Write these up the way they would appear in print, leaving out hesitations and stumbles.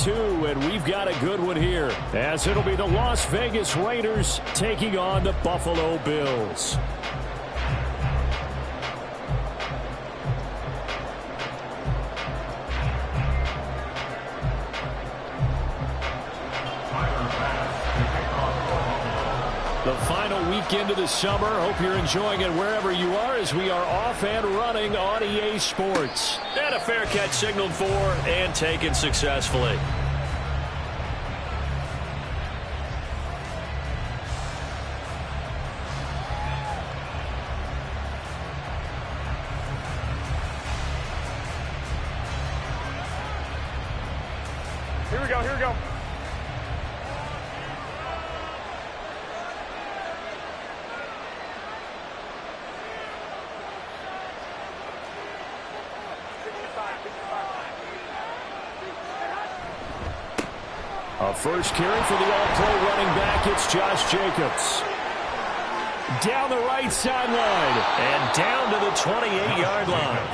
2, and we've got a good one here, as it'll be the Las Vegas Raiders taking on the Buffalo Bills. The final weekend of the summer. Hope you're enjoying it wherever you are, as we are off and running on EA Sports. And a fair catch signaled for and taken successfully. Here we go, here we go. A first carry for the all-pro running back. It's Josh Jacobs. Down the right sideline. And down to the 28-yard line.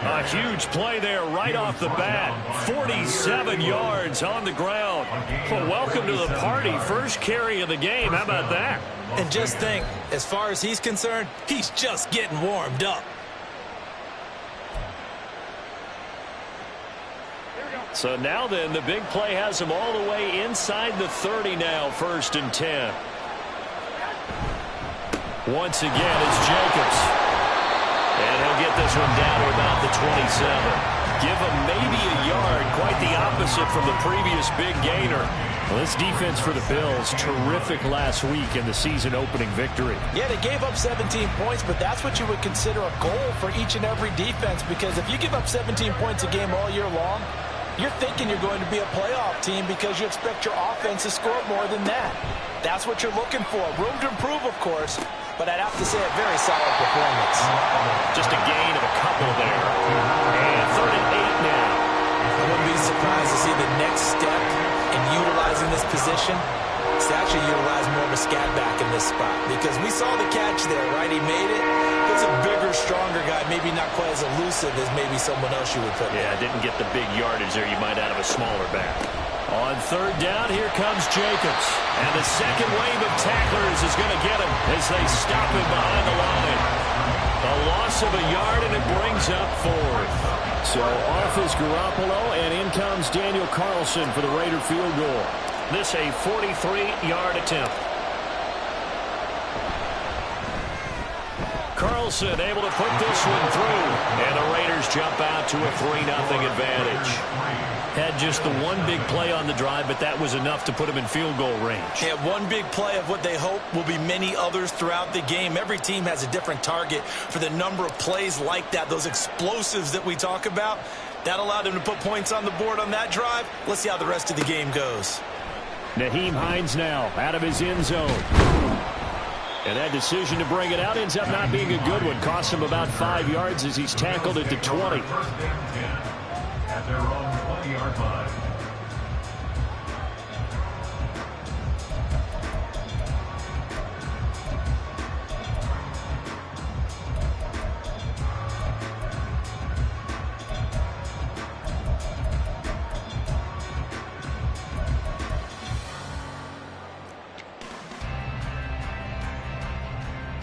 A huge play there right off the bat. 47 yards on the ground. Well, welcome to the party. First carry of the game. How about that? And just think, as far as he's concerned, he's just getting warmed up. So now then, the big play has him all the way inside the 30 now, 1st and 10. Once again, it's Jacobs. And he'll get this one down to about the 27. Give him maybe a yard, quite the opposite from the previous big gainer. Well, this defense for the Bills, terrific last week in the season-opening victory. Yeah, they gave up 17 points, but that's what you would consider a goal for each and every defense, because if you give up 17 points a game all year long, you're thinking you're going to be a playoff team because you expect your offense to score more than that. That's what you're looking for. Room to improve, of course, but I'd have to say a very solid performance. Just a gain of a couple there. And 3rd and 8 now. I wouldn't be surprised to see the next step in utilizing this position. It's to actually utilize more of a scat back in this spot, because we saw the catch there, right? He made it. It's a bigger, stronger guy, maybe not quite as elusive as maybe someone else you would put. Yeah, didn't get the big yardage there you might out of a smaller back. On 3rd down, here comes Jacobs. And the second wave of tacklers is going to get him as they stop him behind the line. A loss of a yard, and it brings up 4th. So off is Garoppolo, and in comes Daniel Carlson for the Raider field goal. This a 43-yard attempt. Carlson able to put this one through. And the Raiders jump out to a 3-0 advantage. Had just the one big play on the drive, but that was enough to put him in field goal range. Yeah, one big play of what they hope will be many others throughout the game. Every team has a different target for the number of plays like that, those explosives that we talk about. That allowed him to put points on the board on that drive. Let's see how the rest of the game goes. Nyheim Hines now out of his end zone. And that decision to bring it out ends up not being a good one. Cost him about 5 yards as he's tackled at the 20. At their own 20-yard line.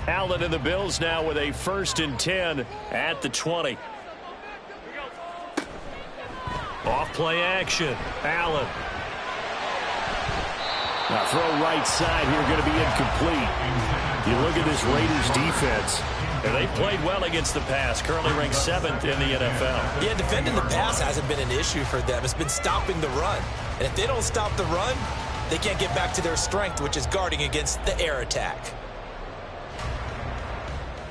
Allen and the Bills now with a 1st and 10 at the 20. Off play action. Allen. Now throw right side here, going to be incomplete. You look at this Raiders defense. And they played well against the pass. Currently ranked 7th in the NFL. Yeah, defending the pass hasn't been an issue for them. It's been stopping the run. And if they don't stop the run, they can't get back to their strength, which is guarding against the air attack.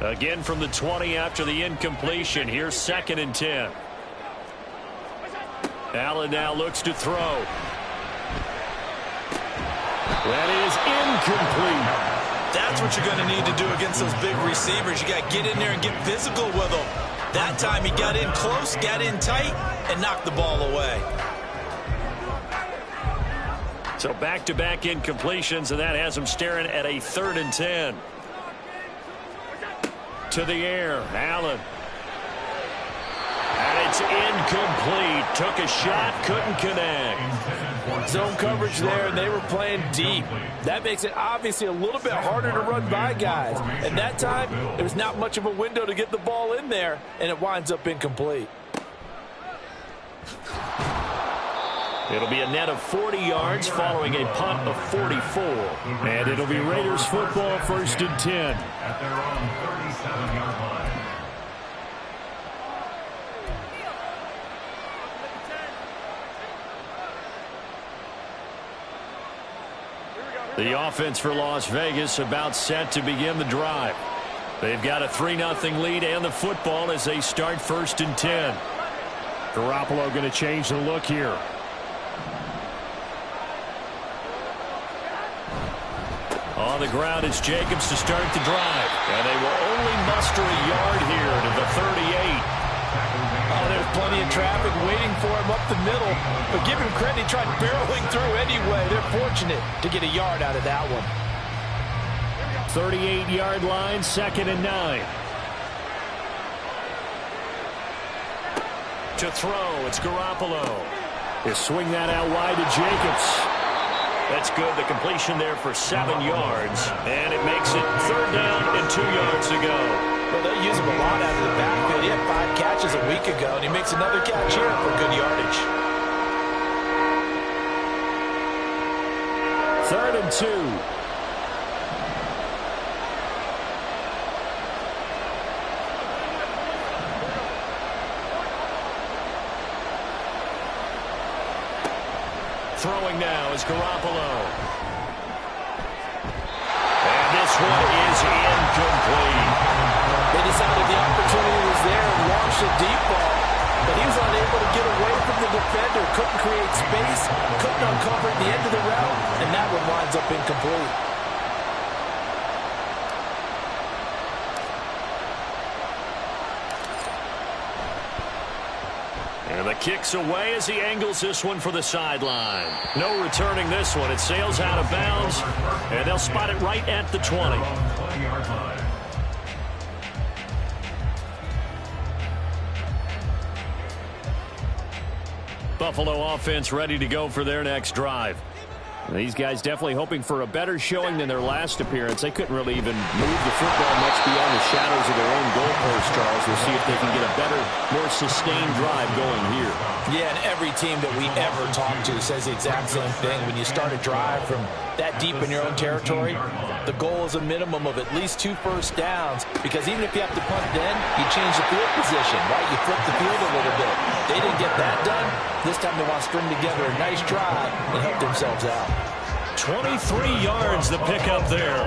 Again from the 20 after the incompletion. Here's 2nd and 10. Allen now looks to throw. That is incomplete. That's what you're going to need to do against those big receivers. You got to get in there and get physical with them. That time he got in close, got in tight, and knocked the ball away. So back-to-back incompletions, and that has him staring at a 3rd and 10. To the air, Allen. And it's incomplete. Took a shot, couldn't connect. Zone coverage there, and they were playing deep. That makes it obviously a little bit harder to run by guys. And that time, there's not much of a window to get the ball in there, and it winds up incomplete. It'll be a net of 40 yards following a punt of 44. And it'll be Raiders football, 1st and 10. At their own 37-yard line. The offense for Las Vegas about set to begin the drive. They've got a 3-0 lead and the football as they start 1st and 10. Garoppolo going to change the look here. On the ground, it's Jacobs to start the drive. And they will only muster a yard here to the 38. Oh, there's plenty of traffic waiting for him up the middle. But give him credit, he tried barreling through anyway. They're fortunate to get a yard out of that one. 38-yard line, 2nd and 9. To throw, it's Garoppolo. He'll swing that out wide to Jacobs. That's good. The completion there for 7 yards. And it makes it 3rd down and 2 yards to go. Well, they use him a lot out of the backfield. He had 5 catches a week ago, and he makes another catch here for good yardage. 3rd and 2. Throwing now is Garoppolo. And this one is incomplete. They decided the opportunity was there and launched a deep ball, but he was unable to get away from the defender, couldn't create space, couldn't uncover at the end of the route, and that one winds up incomplete. And the kick's away as he angles this one for the sideline. No returning this one. It sails out of bounds, and they'll spot it right at the 20. 20-yard line. Buffalo offense ready to go for their next drive. These guys definitely hoping for a better showing than their last appearance. They couldn't really even move the football much beyond the shadows of their own goalpost, Charles. We'll see if they can get a better, more sustained drive going here. Yeah, and every team that we ever talk to says the exact same thing. When you start a drive from that deep in your own territory, the goal is a minimum of at least 2 first downs, because even if you have to punt then, you change the field position, right? You flip the field a little bit. They didn't get that done. This time they want to string together a nice drive and help themselves out. 23 yards the pickup there.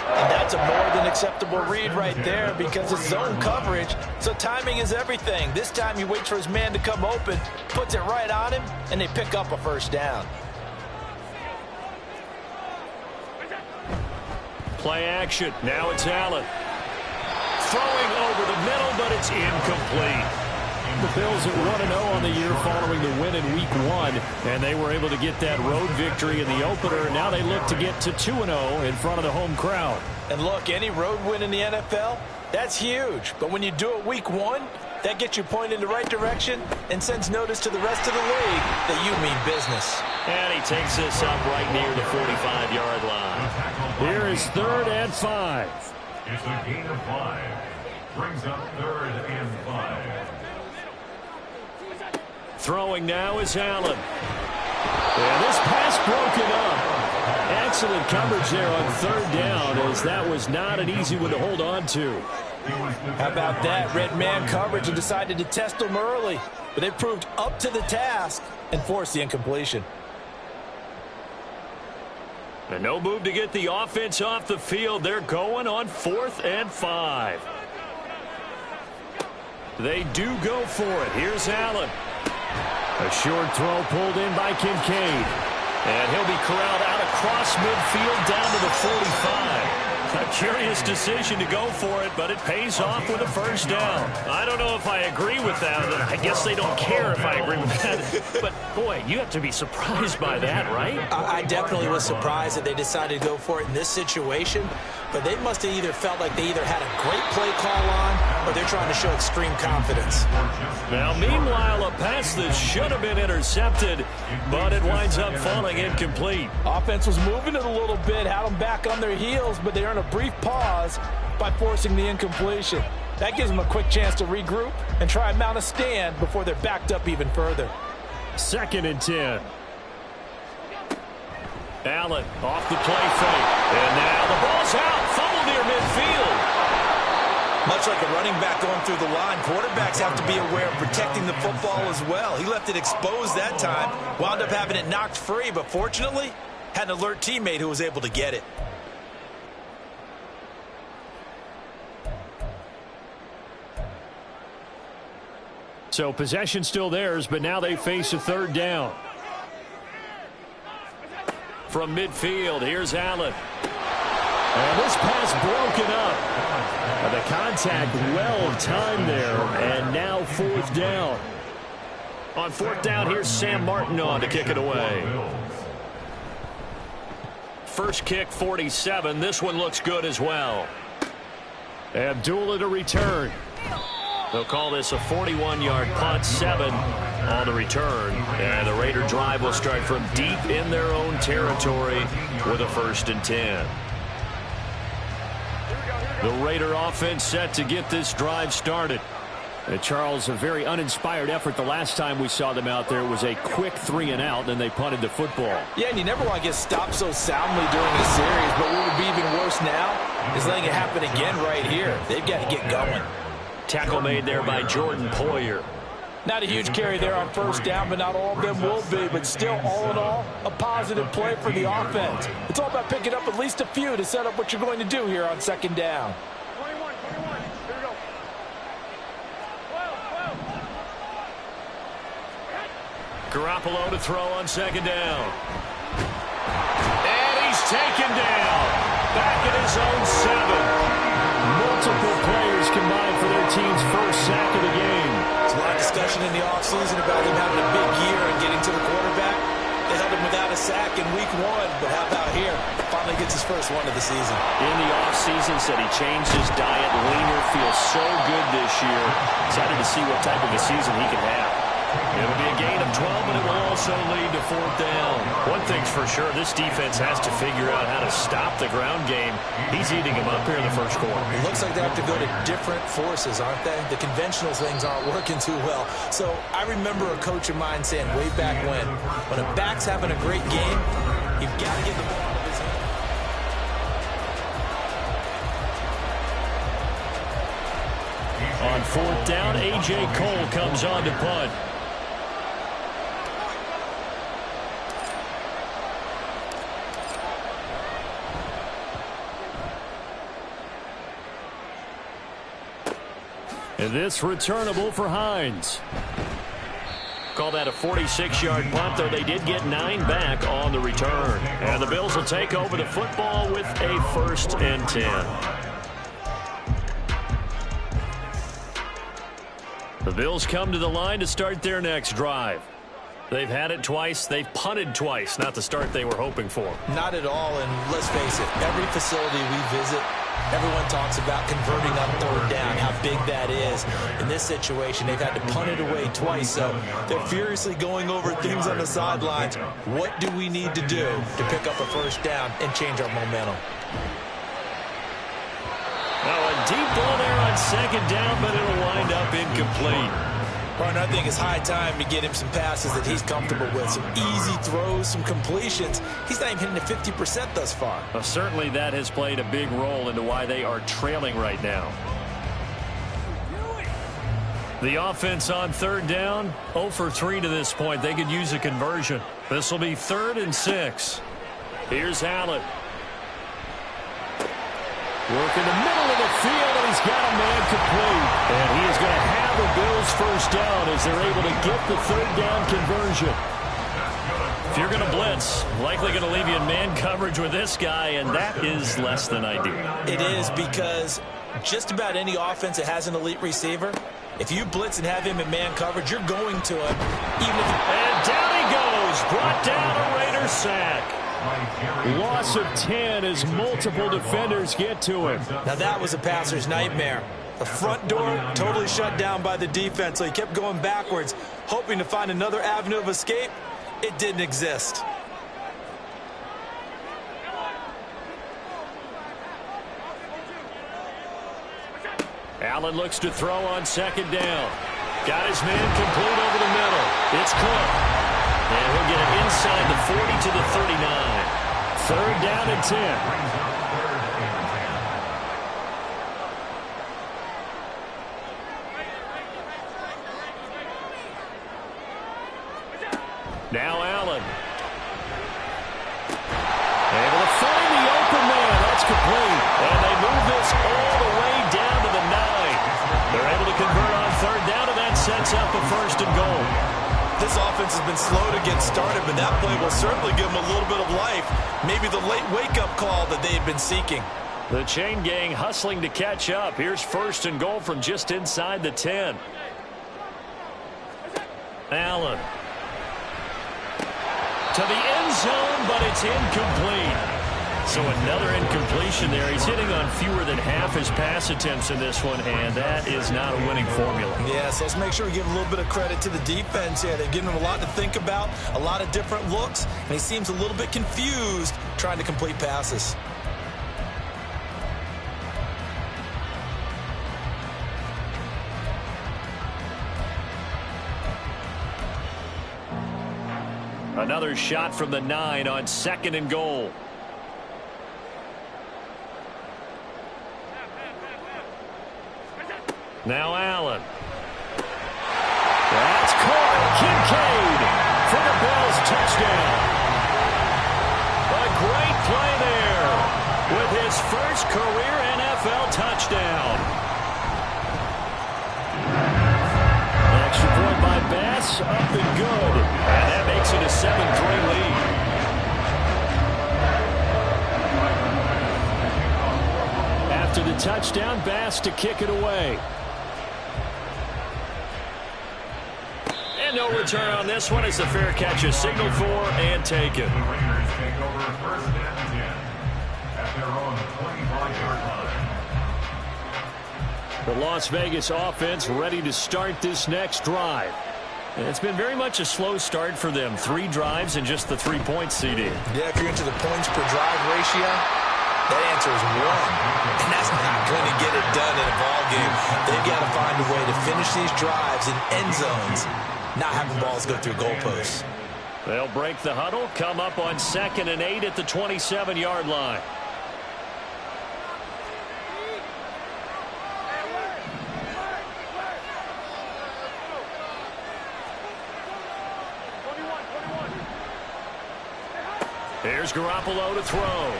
And that's a more than acceptable read right there, because it's zone coverage, so timing is everything. This time he waits for his man to come open, puts it right on him, and they pick up a first down. Play action. Now it's Allen. Throwing over the middle, but it's incomplete. The Bills at 1-0 on the year following the win in Week 1, and they were able to get that road victory in the opener. Now they look to get to 2-0 in front of the home crowd. And look, any road win in the NFL, that's huge. But when you do it Week 1, that gets you pointed in the right direction and sends notice to the rest of the league that you mean business. And he takes this up right near the 45-yard line. Here is 3rd and 5. It's a gain of 5. Brings up 3rd and 5. Throwing now is Allen. And this pass broken up. Excellent coverage there on 3rd down, as that was not an easy one to hold on to. How about that? Red man coverage and decided to test them early. But they proved up to the task and forced the incompletion. And no move to get the offense off the field. They're going on 4th and 5. They do go for it. Here's Allen. A short throw pulled in by Kincaid. And he'll be corralled out across midfield down to the 45. A curious decision to go for it, but it pays off with a first down. I don't know if I agree with that. I guess they don't care if I agree with that. But, boy, you have to be surprised by that, right? I definitely was surprised that they decided to go for it in this situation. But they must have either felt like they either had a great play call on or they're trying to show extreme confidence. Now, meanwhile, a pass that should have been intercepted, but it winds up falling incomplete. Offense was moving it a little bit, had them back on their heels, but they earned a brief pause by forcing the incompletion. That gives them a quick chance to regroup and try and mount a stand before they're backed up even further. 2nd and 10. Allen off the play fake. And now the ball's out. Fumble near midfield. Much like a running back going through the line, quarterbacks have to be aware of protecting the football as well. He left it exposed that time, wound up having it knocked free, but fortunately, had an alert teammate who was able to get it. So possession still theirs, but now they face a 3rd down. From midfield, here's Allen. And this pass broken up. The contact well timed there, and now 4th down. On 4th down, here's Sam Martin on to kick it away. First kick, 47. This one looks good as well. Abdullah to return. They'll call this a 41-yard punt, 7 on the return. And the Raider drive will start from deep in their own territory with a 1st and 10. The Raider offense set to get this drive started. Charles, a very uninspired effort the last time we saw them out there. Was a quick 3 and out, and they punted the football. Yeah, and you never want to get stopped so soundly during a series, but what would be even worse now is letting it happen again right here. They've got to get going. Tackle made there by Jordan Poyer. Not a huge carry there on 1st down, but not all of them will be. But still, all in all, a positive play for the offense. It's all about picking up at least a few to set up what you're going to do here on 2nd down. 21. Here we go. 12. Garoppolo to throw on 2nd down. And he's taken down. Back at his own 7. Multiple players combined for their team's first sack of the game. There's a lot of discussion in the offseason about him having a big year and getting to the quarterback. They held him without a sack in week 1, but how about here? Finally gets his first one of the season. In the offseason, said he changed his diet. Leaner, feels so good this year. Excited to see what type of a season he can have. It'll be a gain of 12, but it will also lead to 4th down. One thing's for sure, this defense has to figure out how to stop the ground game. He's eating them up here in the first quarter. It looks like they have to go to different forces, aren't they? The conventional things aren't working too well. So I remember a coach of mine saying way back when a back's having a great game, you've got to get the ball out of his hand. On 4th down, A.J. Cole comes on to punt. And this returnable for Hines. Call that a 46-yard punt, though they did get 9 back on the return. And the Bills will take over the football with a 1st and 10. The Bills come to the line to start their next drive. They've had it twice. They've punted twice. Not the start they were hoping for. Not at all, and let's face it, every facility we visit, everyone talks about converting on 3rd down, how big that is. In this situation, they've had to punt it away twice, so they're furiously going over things on the sidelines. What do we need to do to pick up a 1st down and change our momentum? Now a deep ball there on 2nd down, but it'll wind up incomplete. Well, and I think it's high time to get him some passes that he's comfortable with, some easy throws, some completions. He's not even hitting the 50% thus far. Well, certainly that has played a big role into why they are trailing right now. The offense on 3rd down, 0 for 3 to this point. They could use a conversion. This will be 3rd and 6. Here's Allen. Work in the middle of the field, and he's got a man complete. And he is going to have the Bills' first down as they're able to get the 3rd down conversion. If you're going to blitz, likely going to leave you in man coverage with this guy, and that is less than ideal. It is, because just about any offense that has an elite receiver, if you blitz and have him in man coverage, you're going to him. And down he goes, brought down a Raider sack. Loss of 10 as multiple defenders get to him. Now that was a passer's nightmare. The front door totally shut down by the defense, so he kept going backwards, hoping to find another avenue of escape. It didn't exist. Allen looks to throw on second down. Got his man complete over the middle. It's Cook. And he'll get it inside the 40 to the 39. Third down and 10. Now Allen. Able to find the open man. That's complete. And they move this all the way down to the 9. They're able to convert on third down, and that sets up a first and goal. This offense has been slow to get started, but that play will certainly give them a little bit of life. Maybe the late wake-up call that they've been seeking. The chain gang hustling to catch up. Here's first and goal from just inside the 10. Allen. To the end zone, but it's incomplete. So another incompletion there. He's hitting on fewer than half his pass attempts in this one, and that is not a winning formula. Yeah, so let's make sure we give a little bit of credit to the defense here. They've given him a lot to think about, a lot of different looks, and he seems a little bit confused trying to complete passes. Another shot from the 9 on second and goal. Now Allen. That's caught. Kincaid for the Bills touchdown. A great play there with his first career NFL touchdown. Extra point by Bass, up and good. And that makes it a 7-3 lead. After the touchdown, Bass to kick it away. And no return on this one as the fair catch is signaled for and taken. The Raiders take over first and 10 at their own 25-yard line. The Las Vegas offense ready to start this next drive. And it's been very much a slow start for them. 3 drives and just the 3 points, CD. Yeah, if you're into the points per drive ratio, that answer is 1. And that's not going to get it done in a ball game. They've got to find a way to finish these drives in end zones, not having balls go through goalposts. They'll break the huddle, come up on 2nd and 8 at the 27-yard line. Here's Garoppolo to throw.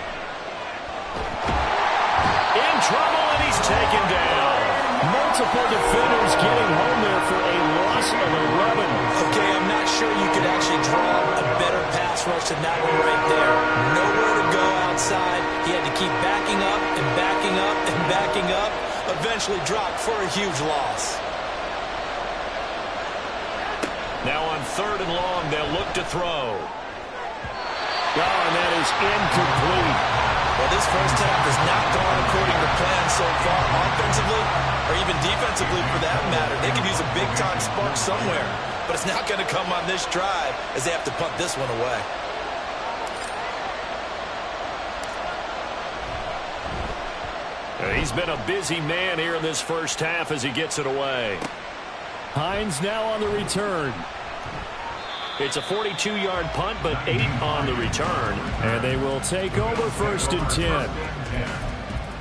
In trouble, and he's taken down. Multiple defenders getting home there for a loss of 11. Okay, I'm not sure you could actually draw a better pass rush than that one right there. Nowhere to go outside. He had to keep backing up and backing up and backing up. Eventually dropped for a huge loss. Now on 3rd and long, they'll look to throw. Oh, and that is incomplete. Well, this first half has not gone according to plan so far, offensively or even defensively for that matter. They could use a big-time spark somewhere, but it's not going to come on this drive as they have to punt this one away. He's been a busy man here in this first half as he gets it away. Hines now on the return. It's a 42-yard punt, but 8 on the return. And they will take over 1st and 10.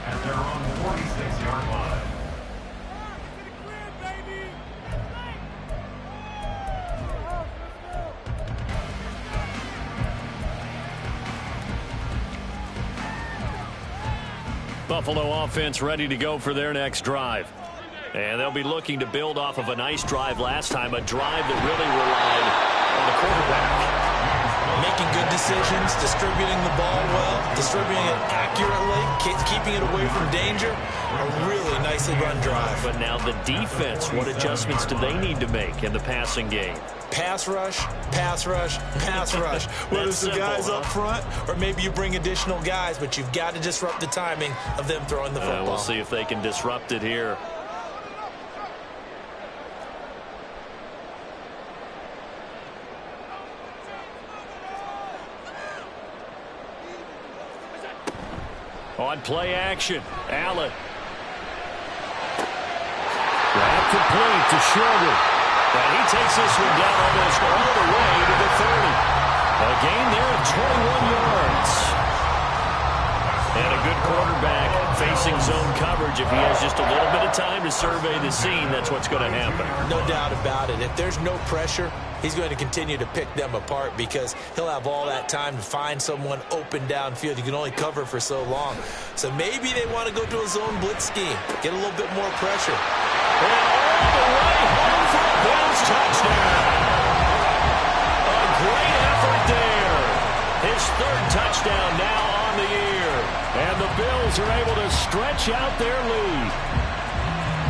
At their own 46-yard line. Buffalo offense ready to go for their next drive. And they'll be looking to build off of a nice drive last time, a drive that really relied on the quarterback. Making good decisions, distributing the ball well, distributing it accurately, keeping it away from danger. A really nicely run drive. But now the defense, what adjustments do they need to make in the passing game? Pass rush, pass rush, pass rush. Whether it's the guys up front or maybe you bring additional guys, but you've got to disrupt the timing of them throwing the football. We'll see if they can disrupt it here. On play action, Allen. Grab complete to Shorter. And he takes this one down almost all the way to the 30. A gain there of 21 yards. And a good quarterback facing zone coverage. If he has just a little bit of time to survey the scene, that's what's going to happen. No doubt about it. If there's no pressure, he's going to continue to pick them apart because he'll have all that time to find someone open downfield. You can only cover for so long. So maybe they want to go to a zone blitz scheme, get a little bit more pressure. And all the way home for a Bills touchdown. A great effort there. His third touchdown now on the year. And the Bills are able to stretch out their lead.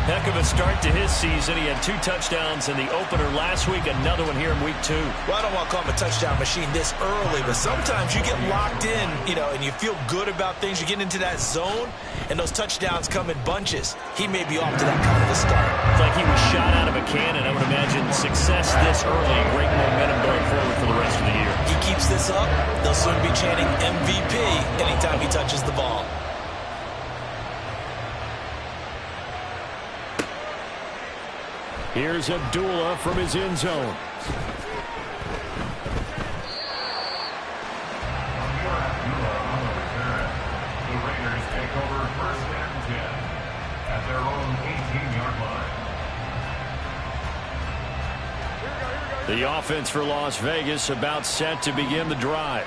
Heck of a start to his season. He had 2 touchdowns in the opener last week, another one here in week 2. Well, I don't want to call him a touchdown machine this early, but sometimes you get locked in, and you feel good about things. You get into that zone, and those touchdowns come in bunches. He may be off to that kind of a start. It's like he was shot out of a cannon. I would imagine success this early, great momentum going forward for the rest of the year. He keeps this up, they'll soon be chanting MVP anytime he touches the ball. Here's Abdullah from his end zone. The Raiders take over 1st and 10 at their own 18-yard line. The offense for Las Vegas about set to begin the drive.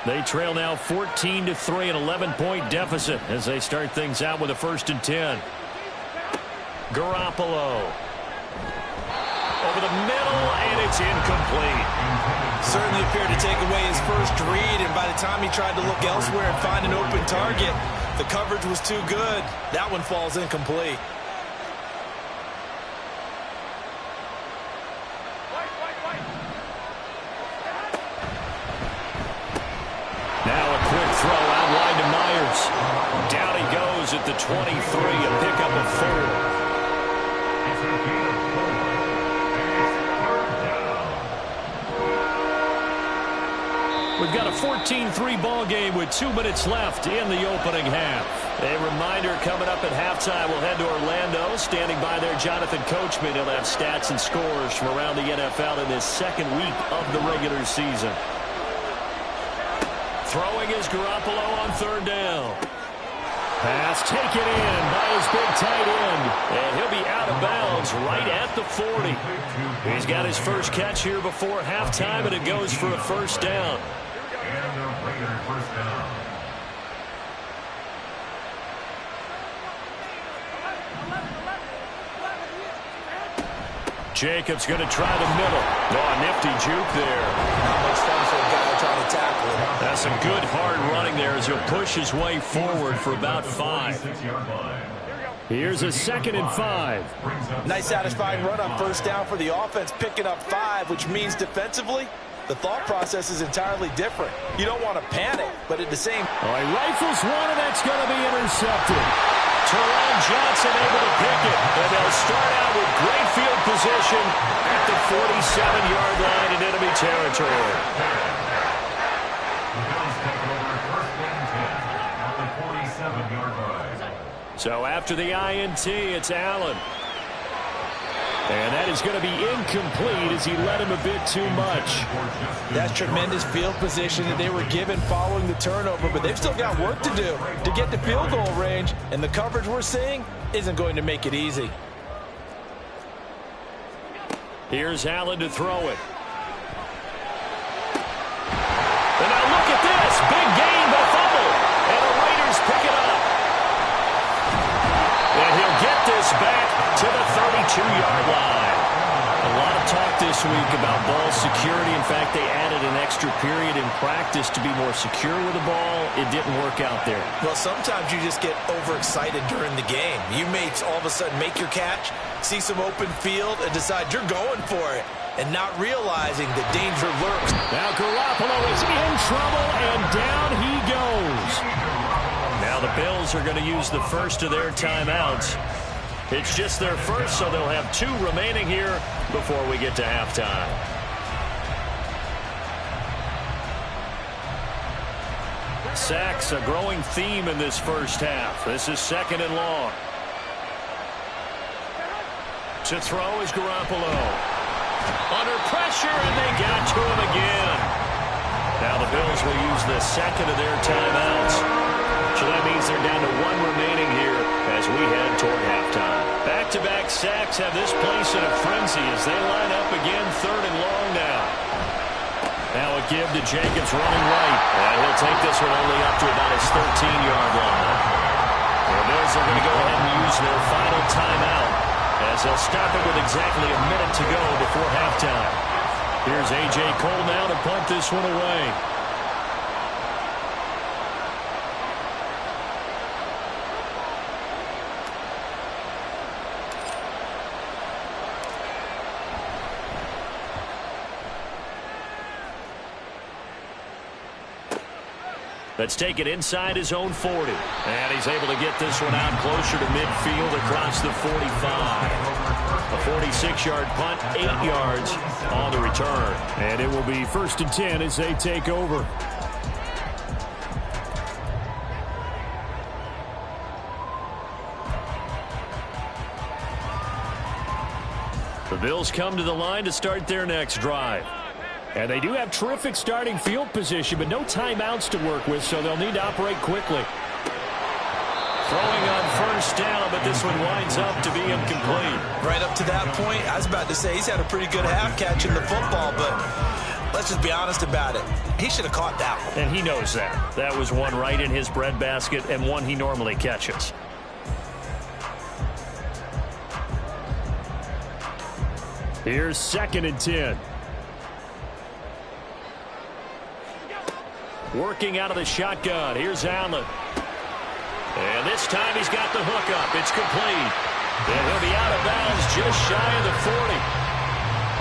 They trail now 14-3, an 11-point deficit as they start things out with a 1st and 10. Garoppolo. Over the middle, and it's incomplete. Certainly appeared to take away his first read, and by the time he tried to look elsewhere and find an open target, the coverage was too good. That one falls incomplete. Now a quick throw out wide to Myers. Down he goes at the 23, a pickup of 4. We've got a 14-3 ball game with 2 minutes left in the opening half. A reminder coming up at halftime, we'll head to Orlando. Standing by there, Jonathan Coachman. He'll have stats and scores from around the NFL in this second week of the regular season. Throwing is Garoppolo on 3rd down. Pass taken in by his big tight end. And he'll be out of bounds right at the 40. He's got his first catch here before halftime, and it goes for a 1st down. And a Raider 1st down. Jacobs going to try the middle. Oh, a nifty juke there. Not much fun for a guy trying to tackle him. That's some good hard running there as he'll push his way forward for about 5. Here's a 2nd and 5. Nice satisfying run on 1st down for the offense, picking up 5, which means defensively, the thought process is entirely different. You don't want to panic, but at the same... Oh, he rifles one, and that's going to be intercepted. Terrell Johnson able to pick it, and they'll start out with great field position at the 47-yard line in enemy territory. The Bills take over 1st and 10 at the 47-yard line. So after the INT, it's Allen. And that is going to be incomplete as he led him a bit too much. That's tremendous field position that they were given following the turnover, but they've still got work to do to get to field goal range, and the coverage we're seeing isn't going to make it easy. Here's Allen to throw it. And now look at this. Big gain, but fumble. And the Raiders pick it up. And he'll get this back to the 32-yard line. A lot of talk this week about ball security. In fact, they added an extra period in practice to be more secure with the ball. It didn't work out there. Well, sometimes you just get overexcited during the game. You may all of a sudden make your catch, see some open field, and decide you're going for it, and not realizing the danger lurks. Now Garoppolo is in trouble, and down he goes. Now the Bills are going to use the first of their timeouts. It's just their first, so they'll have 2 remaining here before we get to halftime. Sacks, a growing theme in this first half. This is 2nd and long. To throw is Garoppolo. Under pressure, and they got to him again. Now the Bills will use the second of their timeouts. So that means they're down to 1 remaining here as we head toward halftime. Back-to-back sacks have this place in a frenzy as they line up again 3rd and long now. Now a give to Jacobs running right. And he'll take this one only up to about his 13-yard line. The Bills are going to go ahead and use their final timeout as they'll stop it with exactly a minute to go before halftime. Here's A.J. Cole now to punt this one away. Let's take it inside his own 40. And he's able to get this one out closer to midfield across the 45. A 46-yard punt, 8 yards on the return. And it will be 1st and 10 as they take over. The Bills come to the line to start their next drive. And they do have terrific starting field position, but no timeouts to work with, so they'll need to operate quickly. Throwing on 1st down, but this one winds up to be incomplete. Right up to that point, I was about to say he's had a pretty good half catching the football, but let's just be honest about it. He should have caught that one. And he knows that. That was one right in his breadbasket and one he normally catches. Here's 2nd and 10. Working out of the shotgun. Here's Allen. And this time he's got the hook up. It's complete. And he'll be out of bounds just shy of the 40.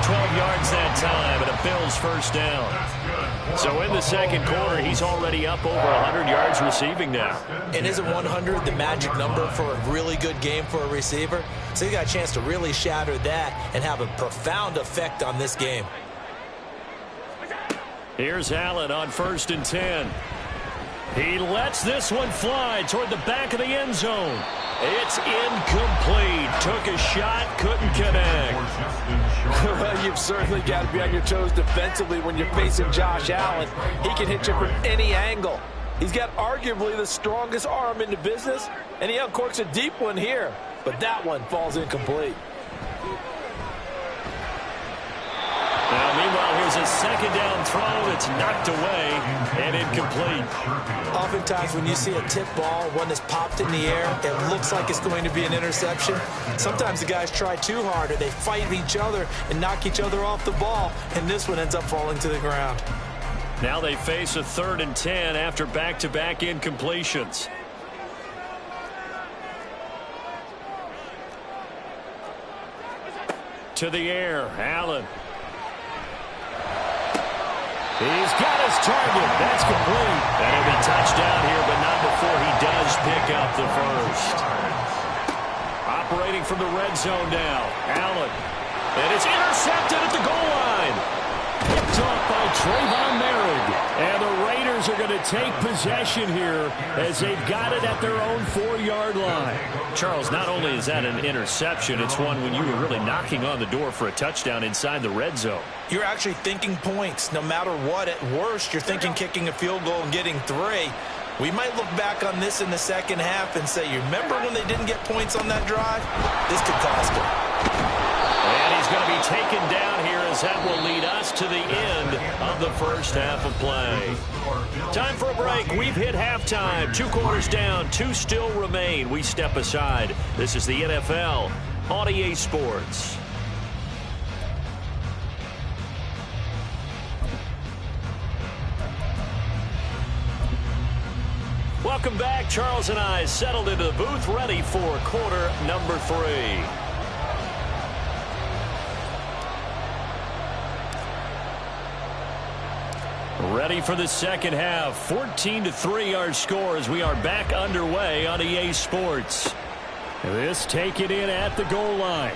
12 yards that time and a Bills 1st down. So in the 2nd quarter, he's already up over 100 yards receiving now. And isn't 100 the magic number for a really good game for a receiver? So he got a chance to really shatter that and have a profound effect on this game. Here's Allen on 1st and 10. He lets this one fly toward the back of the end zone. It's incomplete. Took a shot, couldn't connect. Well, you've certainly got to be on your toes defensively when you're facing Josh Allen. He can hit you from any angle. He's got arguably the strongest arm in the business, and he uncorks a deep one here. But that one falls incomplete. Now, meanwhile, here's a 2nd down throw that's knocked away and incomplete. Oftentimes when you see a tip ball, one that's popped in the air, it looks like it's going to be an interception. Sometimes the guys try too hard or they fight each other and knock each other off the ball, and this one ends up falling to the ground. Now they face a 3rd and 10 after back-to-back incompletions. To the air, Allen. He's got his target. That's complete. And he'll be touchdown here, but not before he does pick up the 1st. Operating from the red zone now, Allen. And it's intercepted at the goal line. Picked off by Trayvon Merrick. And the Raiders are going to take possession here as they've got it at their own 4-yard line. Charles, not only is that an interception, it's one when you were really knocking on the door for a touchdown inside the red zone. You're actually thinking points. No matter what, at worst, you're thinking kicking a field goal and getting 3. We might look back on this in the 2nd half and say, you remember when they didn't get points on that drive? This could cost them. And he's going to be taken down here as that will lead us to the end of the 1st half of play. Time for a break. We've hit halftime. 2 quarters down, 2 still remain. We step aside. This is the NFL on EA Sports. Welcome back. Charles and I settled into the booth, ready for quarter number 3. Ready for the 2nd half. 14-3 our score as we are back underway on EA Sports. This taken in at the goal line.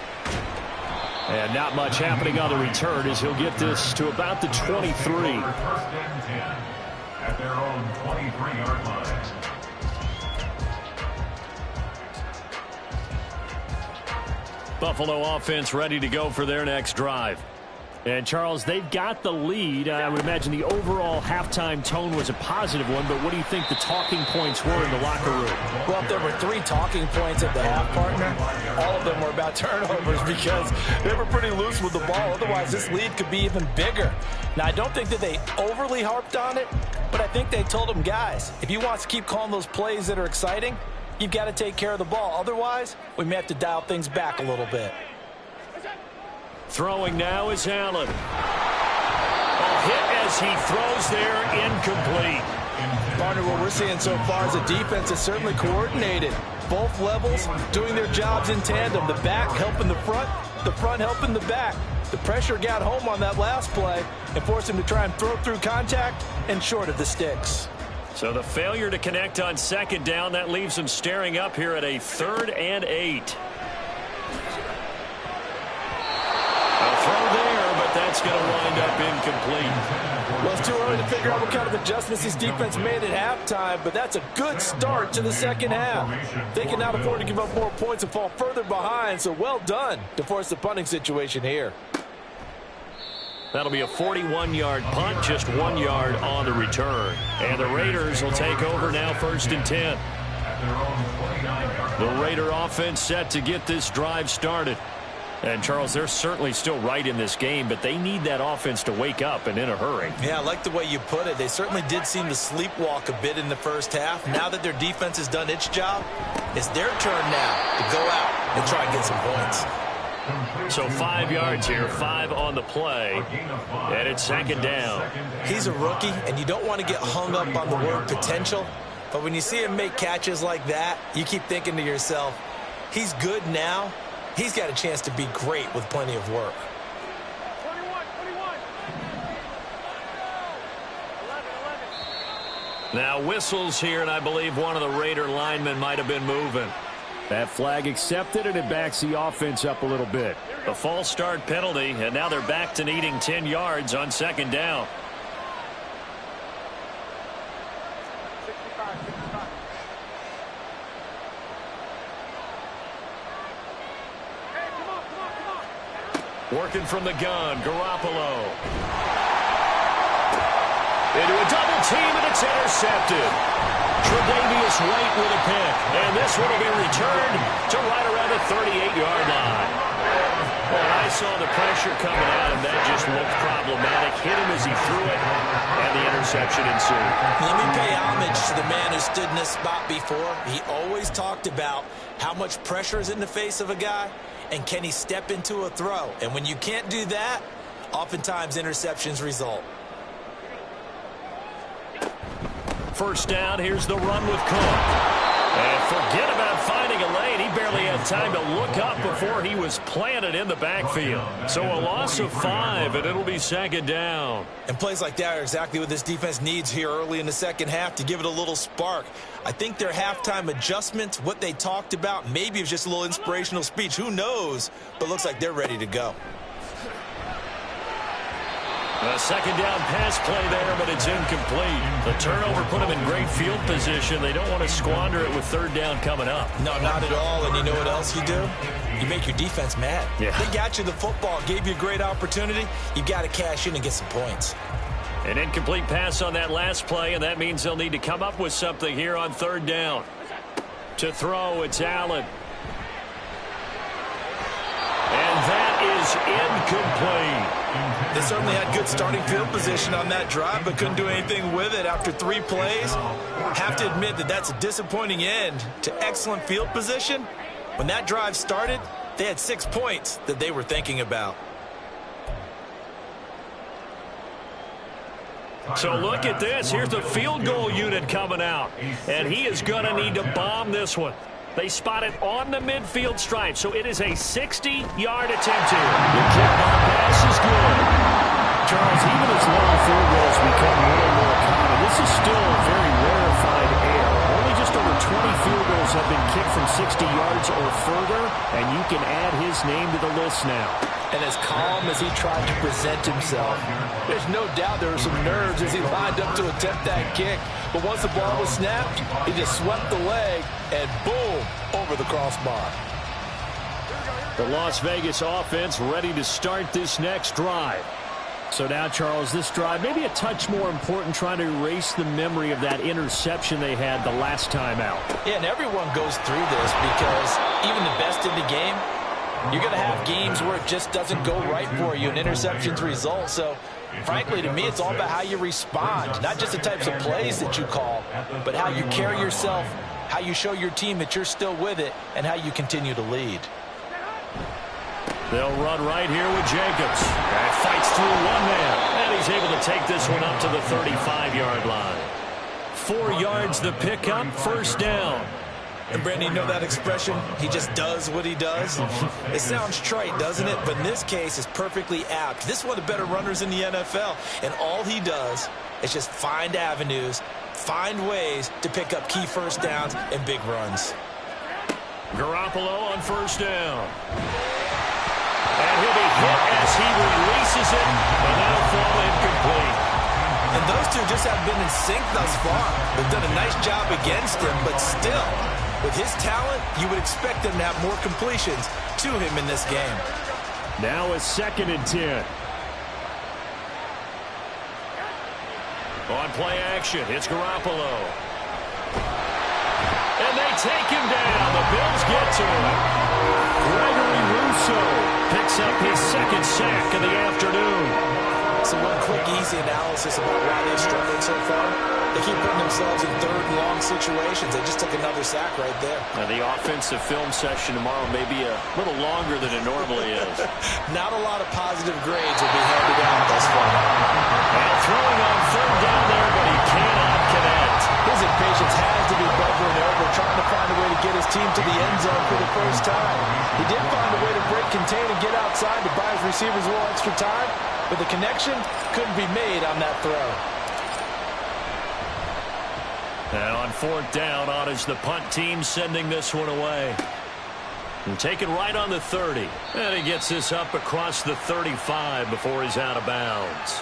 And not much happening on the return as he'll get this to about the 23. At their own 23. 23-yard line. Buffalo offense ready to go for their next drive. And, Charles, they've got the lead. I would imagine the overall halftime tone was a positive one, but what do you think the talking points were in the locker room? Well, if there were 3 talking points at the half, partner, all of them were about turnovers because they were pretty loose with the ball. Otherwise, this lead could be even bigger. Now, I don't think that they overly harped on it, but I think they told them, guys, if you want to keep calling those plays that are exciting, you've got to take care of the ball. Otherwise, we may have to dial things back a little bit. Throwing now is Allen. A hit as he throws there, incomplete. Partner, what we're seeing so far is the defense is certainly coordinated. Both levels doing their jobs in tandem. The back helping the front helping the back. The pressure got home on that last play and forced him to try and throw through contact and short of the sticks. So the failure to connect on second down, that leaves him staring up here at a 3rd and 8. Throw there, but that's going to wind up incomplete. Well, it's too early to figure out what kind of adjustments this defense made at halftime, but that's a good start to the second half. They can now afford to give up more points and fall further behind, so well done to force the punting situation here. That'll be a 41-yard punt, just 1 yard on the return. And the Raiders will take over now, 1st and 10. The Raider offense set to get this drive started. And, Charles, they're certainly still right in this game, but they need that offense to wake up and in a hurry. Yeah, I like the way you put it. They certainly did seem to sleepwalk a bit in the first half. Now that their defense has done its job, it's their turn now to go out and try and get some points. So 5 yards here, 5 on the play, and it's 2nd down. He's a rookie, and you don't want to get hung up on the word potential, but when you see him make catches like that, you keep thinking to yourself, he's good now. He's got a chance to be great with plenty of work. 21. Now whistles here, and I believe one of the Raider linemen might have been moving. That flag accepted, and it backs the offense up a little bit. A false start penalty, and now they're back to needing 10 yards on 2nd down. 65. Hey, come on. Working from the gun, Garoppolo. Into a double team, and it's intercepted. Tre'Davious White with a pick, and this one will be returned to right around the 38-yard line. Well, I saw the pressure coming at him. That just looked problematic. Hit him as he threw it, and the interception ensued. Let me pay homage to the man who stood in this spot before. He always talked about how much pressure is in the face of a guy, and can he step into a throw. And when you can't do that, oftentimes interceptions result. 1st down, here's the run with Cook. And forget about finding a lane. He barely had time to look up before he was planted in the backfield. So a loss of 5, and it'll be 2nd down. And plays like that are exactly what this defense needs here early in the second half to give it a little spark. I think their halftime adjustments, what they talked about, maybe it was just a little inspirational speech. Who knows? But looks like they're ready to go. A 2nd down pass play there, but it's incomplete. The turnover put them in great field position. They don't want to squander it with 3rd down coming up. No, not at all. And you know what else you do? You make your defense mad. Yeah. They got you the football, gave you a great opportunity. You got to cash in and get some points. An incomplete pass on that last play, and that means they'll need to come up with something here on 3rd down. To throw, it's Allen. And that is incomplete. They certainly had good starting field position on that drive, but couldn't do anything with it after 3 plays. Have to admit that that's a disappointing end to excellent field position. When that drive started, they had 6 points that they were thinking about. So look at this. Here's the field goal unit coming out, and he is going to need to bomb this one. They spot it on the midfield stripe, so it is a 60-yard attempt here. The kickoff pass is good. Charles, even as long field goals become more and more common, this is still a very rarefied air. Only just over 20 field goals have been kicked from 60 60 yards or further, and you can add his name to the list now. And as calm as he tried to present himself, there's no doubt there were some nerves as he lined up to attempt that kick. But once the ball was snapped, he just swept the leg and boom, over the crossbar. The Las Vegas offense ready to start this next drive. So now, Charles, this drive maybe a touch more important, trying to erase the memory of that interception they had the last time out. Yeah, and everyone goes through this because even the best in the game, you're going to have games where it just doesn't go right for you and interceptions result. So, frankly, to me, it's all about how you respond, not just the types of plays that you call, but how you carry yourself, how you show your team that you're still with it, and how you continue to lead. They'll run right here with Jacobs. That fights through one man, and he's able to take this one up to the 35-yard line. 4 yards the pickup, first down. And, Brandon, you know that expression, he just does what he does? It sounds trite, doesn't it? But in this case, it's perfectly apt. This is one of the better runners in the NFL, and all he does is just find avenues, find ways to pick up key first downs and big runs. Garoppolo on first down. And he'll be hit as he releases it, and that'll fall incomplete. And those two just have been in sync thus far. They've done a nice job against him, but still, with his talent, you would expect them to have more completions to him in this game. Now a 2nd and 10. On play action, it's Garoppolo. And they take him down. The Bills get to him. Gregory Rousseau picks up his 2nd sack of the afternoon. So one quick, easy analysis about why they've struggled so far. They keep putting themselves in 3rd and long situations. They just took another sack right there. Now the offensive film session tomorrow may be a little longer than it normally is. Not a lot of positive grades will be handed out thus far. Now throwing on 3rd down there, but he cannot connect. His impatience has to be bubbling over, trying to find a way to get his team to the end zone for the first time. He did find a way to break, contain, and get outside to buy his receivers a little extra time, but the connection couldn't be made on that throw. And on 4th down, on is the punt team sending this one away. And take it right on the 30. And he gets this up across the 35 before he's out of bounds.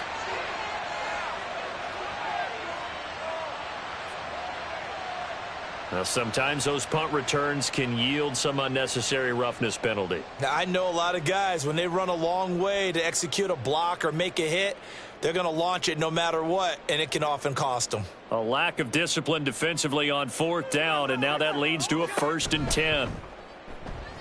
Now, sometimes those punt returns can yield some unnecessary roughness penalty. Now, I know a lot of guys, when they run a long way to execute a block or make a hit, they're going to launch it no matter what, and it can often cost them. A lack of discipline defensively on 4th down, and now that leads to a 1st and 10.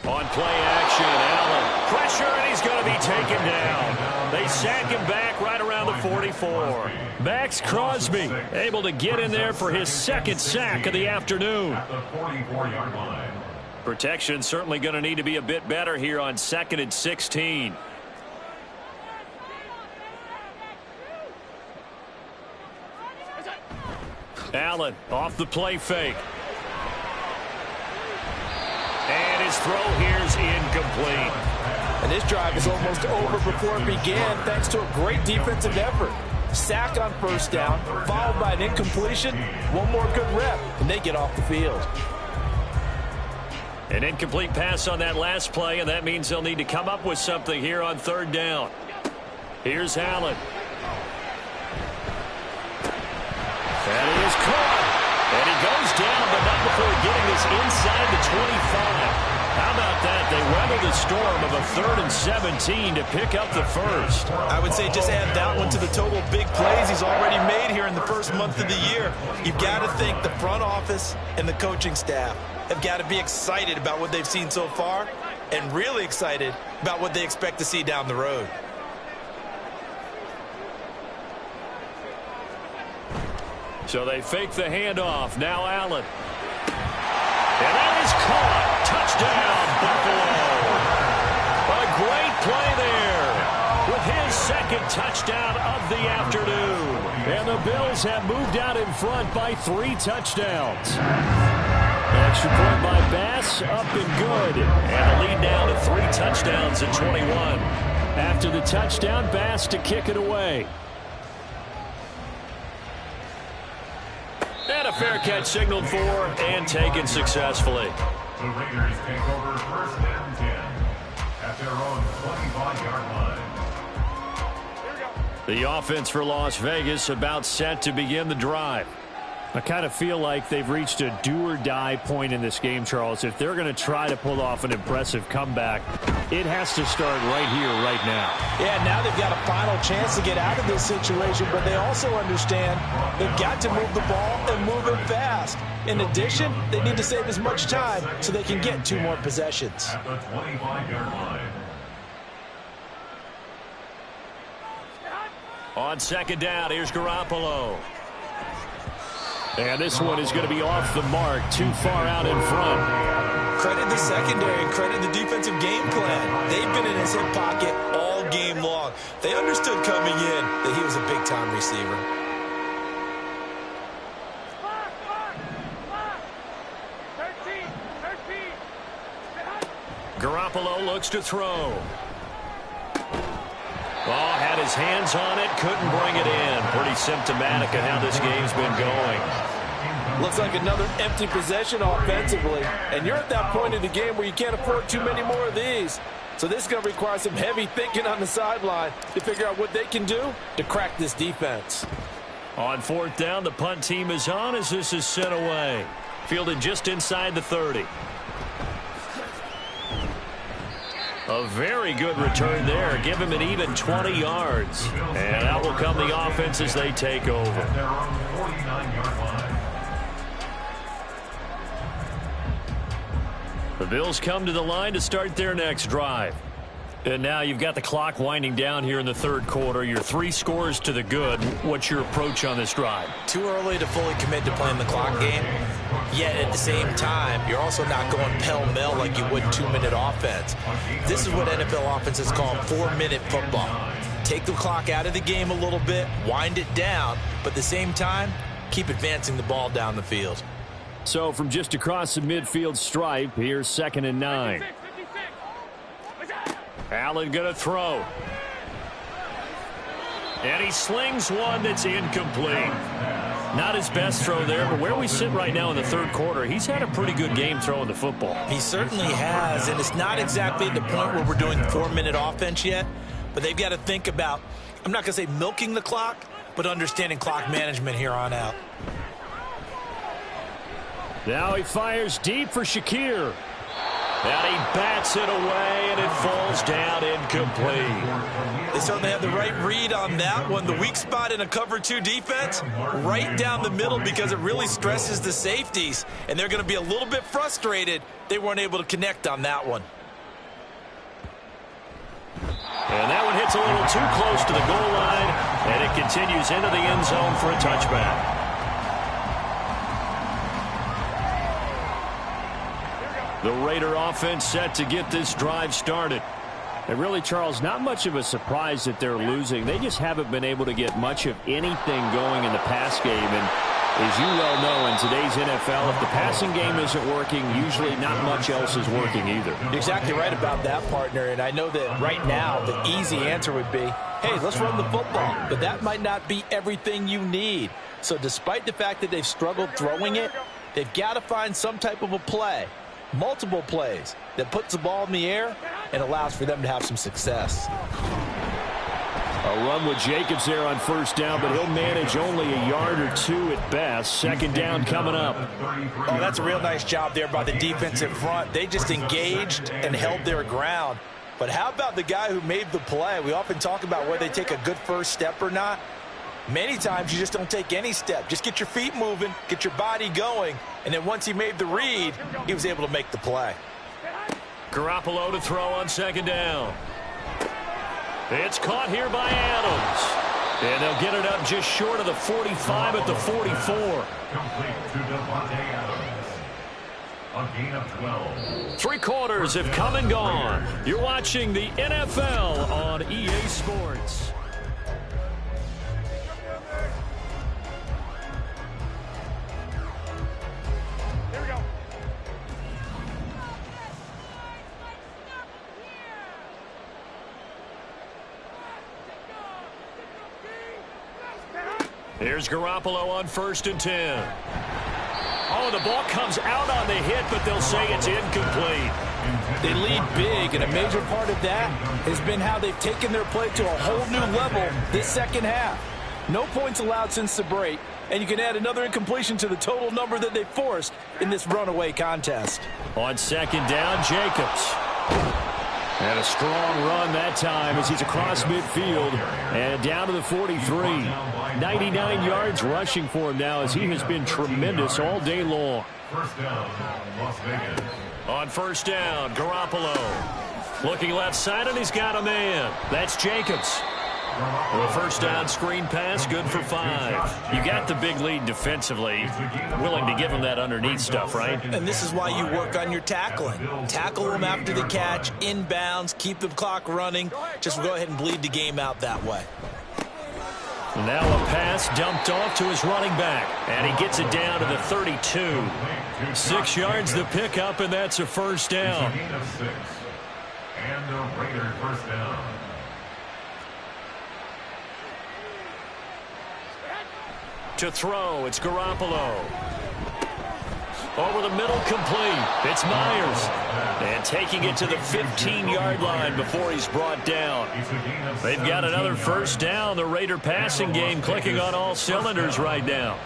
On play action, Allen. Pressure, and he's going to be taken down. They sack him back right around the 44. Max Crosby able to get in there for his 2nd sack of the afternoon. At the 44-yard line. Protection certainly going to need to be a bit better here on 2nd and 16. Allen off the play fake. And his throw here's incomplete. And this drive is almost over before it began thanks to a great defensive effort. Sack on 1st down, followed by an incompletion. One more good rep, and they get off the field. An incomplete pass on that last play, and that means they'll need to come up with something here on 3rd down. Here's Allen. And he is caught. And he goes down, but not before getting this inside the 25. How about that? They weather the storm of a 3rd and 17 to pick up the 1st. I would say just add that one to the total big plays he's already made here in the first month of the year. You've got to think the front office and the coaching staff have got to be excited about what they've seen so far and really excited about what they expect to see down the road. So they fake the handoff. Now Allen. And that is caught. Touchdown, Buffalo. A great play there with his 2nd touchdown of the afternoon. And the Bills have moved out in front by 3 touchdowns. Extra point by Bass, up and good. And the lead now to 3 touchdowns at 21. After the touchdown, Bass to kick it away. And a fair catch signaled for and taken successfully. The Raiders take over first and 10 at their own 25-yard line. The offense for Las Vegas about set to begin the drive. I kind of feel like they've reached a do-or-die point in this game, Charles. If they're going to try to pull off an impressive comeback, it has to start right here, right now. Yeah, now they've got a final chance to get out of this situation, but they also understand they've got to move the ball and move it fast. In addition, they need to save as much time so they can get 2 more possessions. At the 25-yard line. On second down, here's Garoppolo. And this one is going to be off the mark, too far out in front. Credit the secondary and credit the defensive game plan. They've been in his hip pocket all game long. They understood coming in that he was a big-time receiver. Garoppolo looks to throw. Oh, had his hands on it, couldn't bring it in. Pretty symptomatic of how this game's been going. Looks like another empty possession offensively. And you're at that point in the game where you can't afford too many more of these. So this is going to require some heavy thinking on the sideline to figure out what they can do to crack this defense. On fourth down, the punt team is on as this is sent away. Fielded just inside the 30. A very good return there. Give him an even 20 yards. And out will come the offense as they take over. Their own 49-yard line. The Bills come to the line to start their next drive. And now you've got the clock winding down here in the third quarter. You're 3 scores to the good. What's your approach on this drive? Too early to fully commit to playing the clock game. Yet at the same time, you're also not going pell-mell like you would 2-minute offense. This is what NFL offenses call 4-minute football. Take the clock out of the game a little bit, wind it down, but at the same time, keep advancing the ball down the field. So from just across the midfield stripe, here's 2nd and 9. Allen going to throw. And he slings one that's incomplete. Not his best throw there, but where we sit right now in the third quarter, he's had a pretty good game throwing the football. He certainly has, and it's not exactly at the point where we're doing 4-minute offense yet, but they've got to think about, I'm not going to say milking the clock, but understanding clock management here on out. Now he fires deep for Shakir. And he bats it away, and it falls down incomplete. They certainly have the right read on that one. The weak spot in a cover 2 defense, right down the middle because it really stresses the safeties. And they're going to be a little bit frustrated they weren't able to connect on that one. And that one hits a little too close to the goal line, and it continues into the end zone for a touchback. The Raider offense set to get this drive started. And really, Charles, not much of a surprise that they're losing. They just haven't been able to get much of anything going in the pass game. And as you well know, in today's NFL, if the passing game isn't working, usually not much else is working either. You're exactly right about that, partner. And I know that right now the easy answer would be, hey, let's run the football. But that might not be everything you need. So despite the fact that they've struggled throwing it, they've got to find some type of a play. Multiple plays that puts the ball in the air and allows for them to have some success. A run with Jacobs there on first down, but he'll manage only a yard or 2 at best. 2nd down coming up. Oh, that's a real nice job there by the defensive front. They just engaged and held their ground. But how about the guy who made the play? We often talk about whether they take a good first step or not. Many times you just don't take any step. Just get your feet moving, get your body going, and then once he made the read, he was able to make the play. Garoppolo to throw on 2nd down. It's caught here by Adams. And they'll get it up just short of the 45 at the 44. Complete to Devontae Adams. A gain of 12. 3 quarters have come and gone. You're watching the NFL on EA Sports. Here's Garoppolo on 1st and 10. Oh, the ball comes out on the hit, but they'll say it's incomplete. They lead big, and a major part of that has been how they've taken their play to a whole new level this second half. No points allowed since the break, and you can add another incompletion to the total number that they forced in this runaway contest. On second down, Jacobs. And a strong run that time as he's across midfield and down to the 43. 99 yards rushing for him now as he has been tremendous all day long. First down, Las Vegas. On first down, Garoppolo. Looking left side, and he's got a man. That's Jacobs. The first down screen pass, good for 5. You got the big lead defensively. Willing to give him that underneath stuff, right? And this is why you work on your tackling. Tackle them after the catch, inbounds, keep the clock running. Just go ahead and bleed the game out that way. Now a pass dumped off to his running back, and he gets it down to the 32. 6 yards the pickup, and that's a first down. It's a gain of 6. And the Raiders first down. To throw, it's Garoppolo. Over the middle, complete. It's Myers. And taking it to the 15-yard line before he's brought down. They've got another first down. The Raider passing game clicking on all cylinders right now.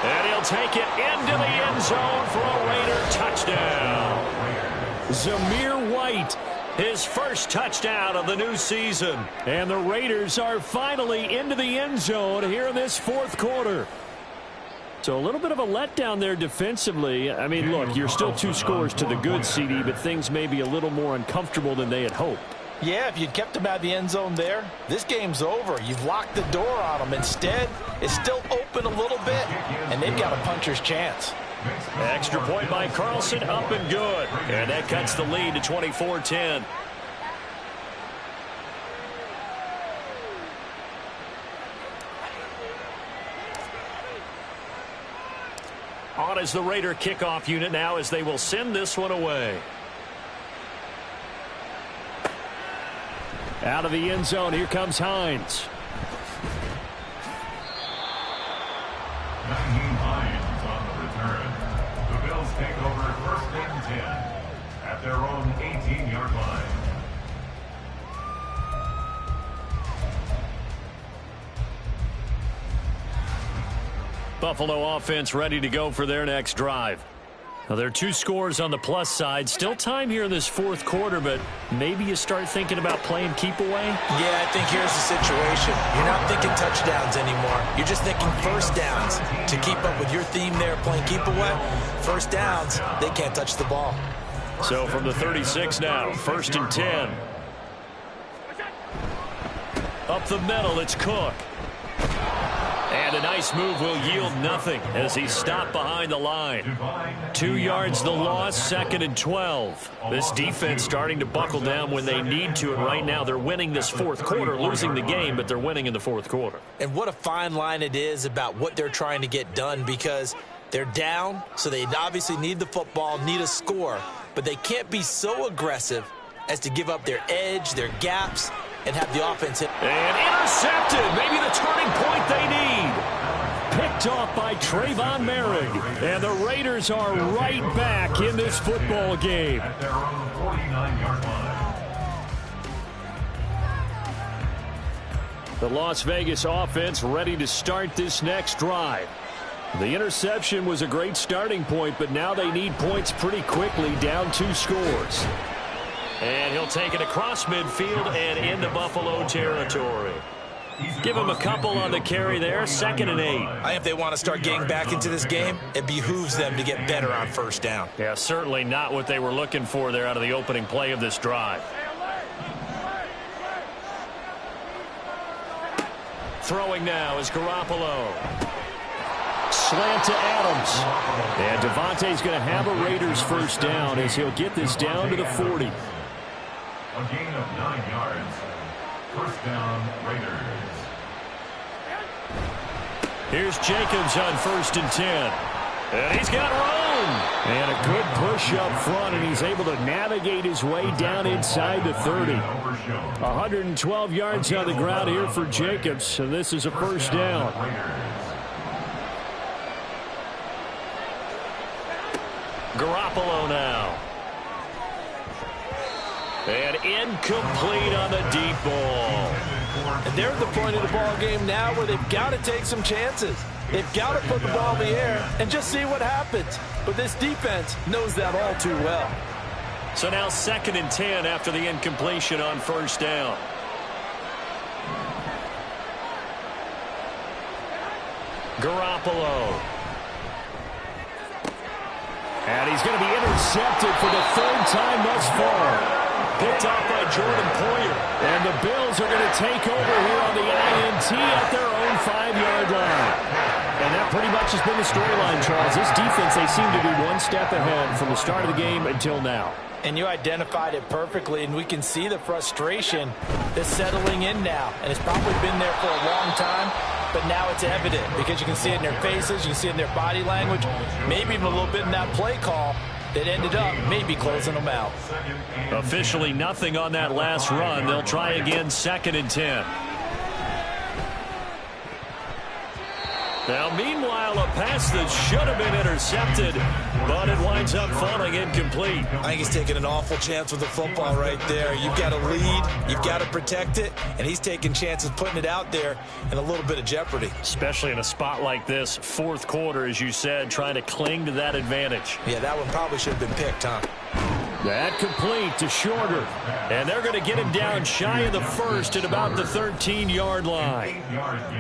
And he'll take it into the end zone for a Raider touchdown. Zamir White, his first touchdown of the new season. And the Raiders are finally into the end zone here in this fourth quarter. So a little bit of a letdown there defensively. I mean, look, you're still 2 scores to the good, CD, but things may be a little more uncomfortable than they had hoped. Yeah, if you'd kept them out of the end zone there, this game's over. You've locked the door on them. Instead, it's still open a little bit, and they've got a puncher's chance. Extra point by Carlson, up and good. And that cuts the lead to 24-10. On is the Raider kickoff unit now as they will send this one away. Out of the end zone, here comes Hines. The Bills take over first and 10 at their own 18-yard line. Buffalo offense ready to go for their next drive. Now, there are 2 scores on the plus side. Still time here in this fourth quarter, but maybe you start thinking about playing keep away? Yeah, I think here's the situation. You're not thinking touchdowns anymore. You're just thinking first downs. To keep up with your theme there, playing keep away, first downs, they can't touch the ball. So from the 36 now, first and 10. Up the middle, it's Cook. And a nice move will yield nothing as he's stopped behind the line. 2 yards the loss, second and 12. This defense starting to buckle down when they need to, and right now they're winning this fourth quarter, losing the game, but they're winning in the fourth quarter. And what a fine line it is about what they're trying to get done, because they're down, so they obviously need the football, need a score, but they can't be so aggressive as to give up their edge, their gaps, and have the offense hit. And intercepted. Maybe the turning point they need. Picked off by Trayvon Merrick. And the Raiders are right back in this football game. At their own 49-yard line. The Las Vegas offense ready to start this next drive. The interception was a great starting point, but now they need points pretty quickly, down 2 scores. And he'll take it across midfield and into Buffalo territory. Give him a couple on the carry there, second and 8. If they want to start getting back into this game, it behooves them to get better on first down. Yeah, certainly not what they were looking for there out of the opening play of this drive. Throwing now is Garoppolo. Slant to Adams. And Devontae's going to have a Raiders first down as he'll get this down to the 40. A gain of 9 yards. First down, Raiders. Here's Jacobs on first and 10. And he's got room. And a good push up front, and he's able to navigate his way down inside the 30. 112 yards on the ground here for Jacobs, and this is a first down. Garoppolo now. And incomplete on the deep ball. And they're at the point of the ball game now where they've got to take some chances. They've got to put the ball in the air and just see what happens. But this defense knows that all too well. So now 2nd and 10 after the incompletion on first down. Garoppolo. And he's going to be intercepted for the 3rd time thus far. Picked off by Jordan Poyer. And the Bills are going to take over here on the INT at their own 5-yard line. And that pretty much has been the storyline, Charles. This defense, they seem to be one step ahead from the start of the game until now. And you identified it perfectly, and we can see the frustration that's settling in now. And it's probably been there for a long time, but now it's evident because you can see it in their faces, you can see it in their body language, maybe even a little bit in that play call that ended up maybe closing them out. Officially nothing on that last run. They'll try again 2nd and 10. Now, meanwhile, a pass that should have been intercepted, but it winds up falling incomplete. I think he's taking an awful chance with the football right there. You've got to lead, you've got to protect it, and he's taking chances putting it out there in a little bit of jeopardy. Especially in a spot like this, 4th quarter, as you said, trying to cling to that advantage. Yeah, that one probably should have been picked, huh? That complete to Shorter. And they're going to get him down shy of the 1st at about the 13-yard line.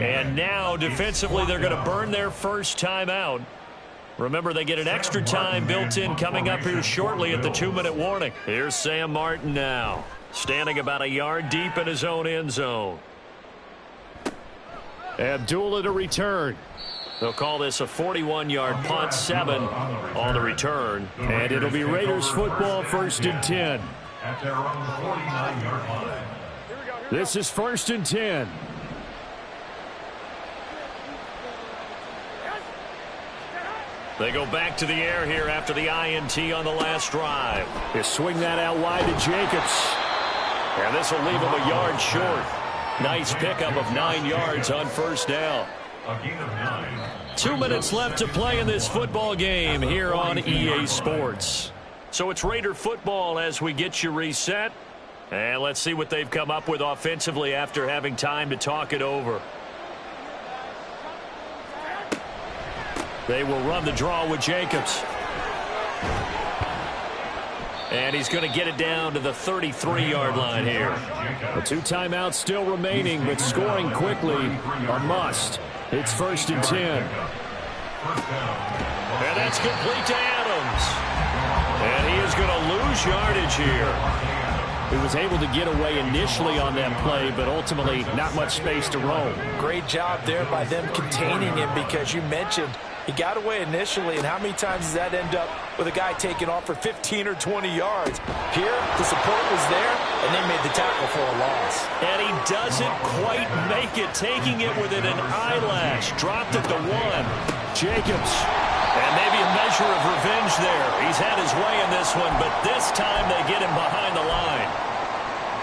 And now, defensively, they're going to burn their first time out. Remember, they get an extra time built in coming up here shortly at the 2-minute warning. Here's Sam Martin now, standing about a yard deep in his own end zone. Abdullah to return. They'll call this a 41-yard punt, 7 on the return. And it'll be Raiders football, 1st and 10. At their own 49-yard line. This is 1st and 10. They go back to the air here after the INT on the last drive. They swing that out wide to Jacobs. And this will leave him a yard short. Nice pickup of 9 yards on first down. A gain of 9. 2 minutes left to play in this football game here on EA Sports. So it's Raider football as we get you reset. And let's see what they've come up with offensively after having time to talk it over. They will run the draw with Jacobs. And he's going to get it down to the 33-yard line here. The 2 timeouts still remaining, but scoring quickly a must. It's 1st and 10. And that's complete to Adams. And he is going to lose yardage here. He was able to get away initially on that play, but ultimately not much space to roam. Great job there by them containing him because you mentioned he got away initially, and how many times does that end up with a guy taking off for 15 or 20 yards? Here, the support was there, and they made the tackle for a loss. And he doesn't quite make it, taking it within an eyelash. Dropped at the 1. Jacobs. And maybe a measure of revenge there. He's had his way in this one, but this time they get him behind the line.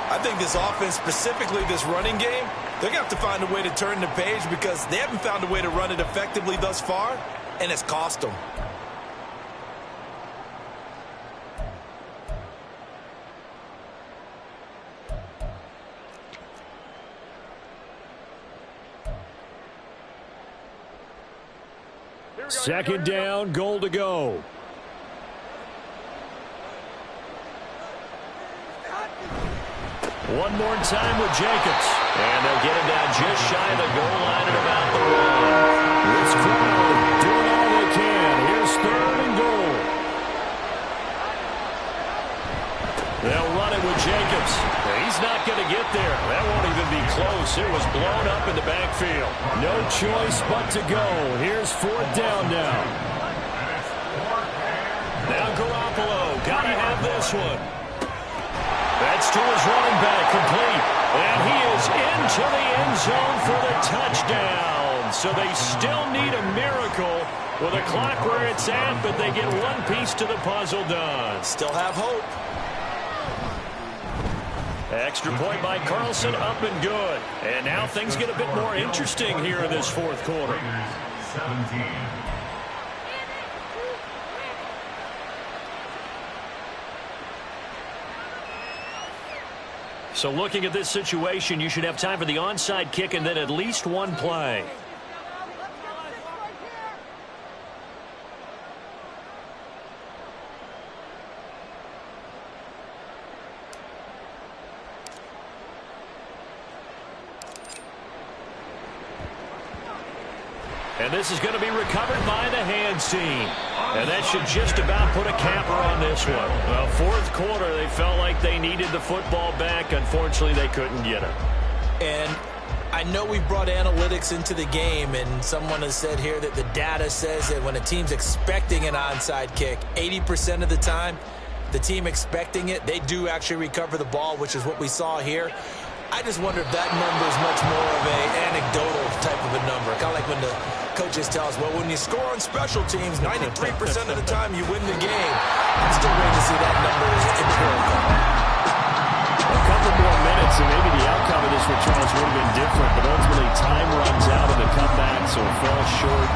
I think this offense, specifically this running game, they're going to have to find a way to turn the page because they haven't found a way to run it effectively thus far, and it's cost them. Second down, goal to go. One more time with Jacobs. And they'll get him down just shy of the goal line at about the 1. This crowd doing all they can. Here's 3rd and goal. They'll run it with Jacobs. He's not going to get there. That won't even be close. It was blown up in the backfield. No choice but to go. Here's 4th down now. Now Garoppolo. Got to have this one. That's to his running back, complete. And he is into the end zone for the touchdown. So they still need a miracle With the clock where it's at, but they get one piece to the puzzle done. Still have hope. Extra point by Carlson, up and good. And now things get a bit more interesting here in this fourth quarter. Raiders 17. So looking at this situation, you should have time for the onside kick and then at least one play. And this is going to be recovered by the hands team. And that should just about put a capper on this one. Well, fourth quarter, they felt like they needed the football back. Unfortunately, they couldn't get it. And I know we brought analytics into the game, and someone has said here that the data says that when a team's expecting an onside kick, 80% of the time, the team expecting it, they do actually recover the ball, which is what we saw here. I just wonder if that number is much more of an anecdotal type of a number. Kind of like when the coaches tell us, well, when you score on special teams, 93% of the time you win the game. I'm still waiting to see that number empirical. A couple more minutes, and maybe the outcome of this with Charles would have been different, but ultimately time runs out of the comeback, so it falls short.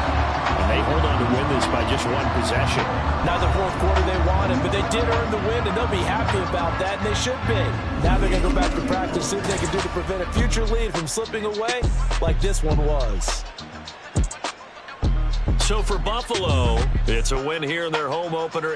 And they hold on to win this by just one possession. Not the fourth quarter they wanted, but they did earn the win, and they'll be happy about that, and they should be. Now they're going to go back to practice, see what they can do to prevent a future lead from slipping away like this one was. So for Buffalo, it's a win here in their home opener.